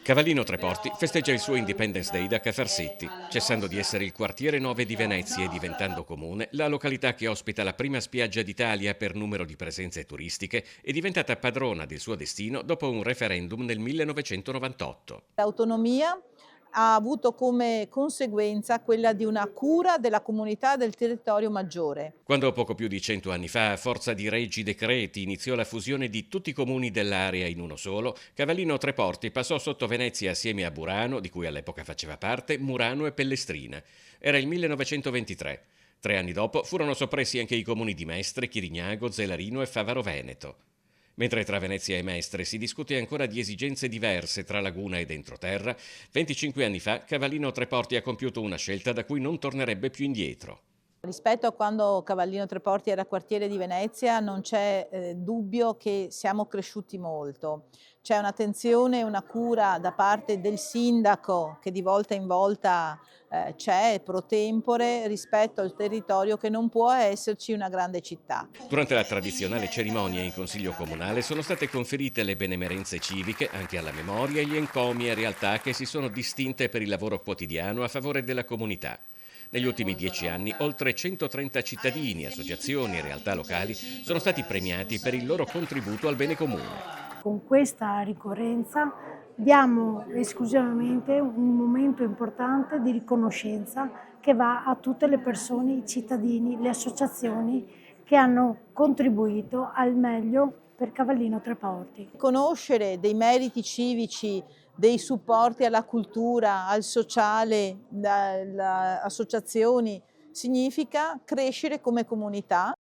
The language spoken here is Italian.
Cavallino Treporti festeggia il suo Independence Day da Cafarsetti, cessando di essere il quartiere 9 di Venezia e diventando comune, la località che ospita la prima spiaggia d'Italia per numero di presenze turistiche è diventata padrona del suo destino dopo un referendum nel 1998. L'autonomia ha avuto come conseguenza quella di una cura della comunità del territorio maggiore. Quando poco più di 100 anni fa, a forza di reggi decreti, iniziò la fusione di tutti i comuni dell'area in uno solo, Cavallino Treporti passò sotto Venezia assieme a Burano, di cui all'epoca faceva parte, Murano e Pellestrina. Era il 1923. 3 anni dopo furono soppressi anche i comuni di Mestre, Chirignago, Zelarino e Favaro Veneto. Mentre tra Venezia e Mestre si discute ancora di esigenze diverse tra laguna ed entroterra, 25 anni fa Cavallino Treporti ha compiuto una scelta da cui non tornerebbe più indietro. Rispetto a quando Cavallino Treporti era quartiere di Venezia non c'è dubbio che siamo cresciuti molto. C'è un'attenzione e una cura da parte del sindaco che di volta in volta c'è pro tempore rispetto al territorio che non può esserci una grande città. Durante la tradizionale cerimonia in Consiglio Comunale sono state conferite le benemerenze civiche anche alla memoria e gli encomi a realtà che si sono distinte per il lavoro quotidiano a favore della comunità. Negli ultimi 10 anni oltre 130 cittadini, associazioni e realtà locali sono stati premiati per il loro contributo al bene comune. Con questa ricorrenza diamo esclusivamente un momento importante di riconoscenza che va a tutte le persone, i cittadini, le associazioni che hanno contribuito al meglio per Cavallino Treporti. Conoscere dei meriti civici, dei supporti alla cultura, al sociale, dalle associazioni, significa crescere come comunità.